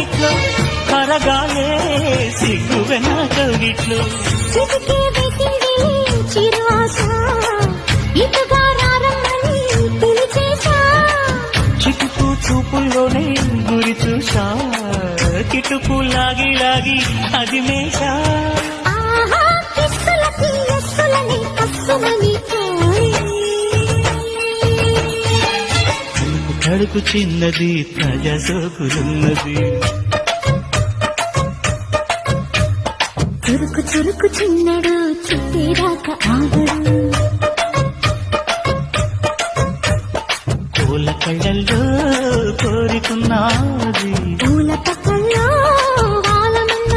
వాకిట్లో కరగాలే సిగ్గు వెనకవిట్లో చిటికే వేసింది చిరువాస ఇటుగా రారమ్మని పిలిచేశా చిటుకు చూపుల్లోనే గురి చూసా కిటుకు లాగి లాగి అది మేషా ఆహా కిస్సులకి ఎస్సులని కస్సుమని కడుపు చిన్నది ప్రజా సోకులున్నది చురుకు చురుకు చిన్నడు చుట్టేదాక ఆగడు కోల కళ్ళల్లో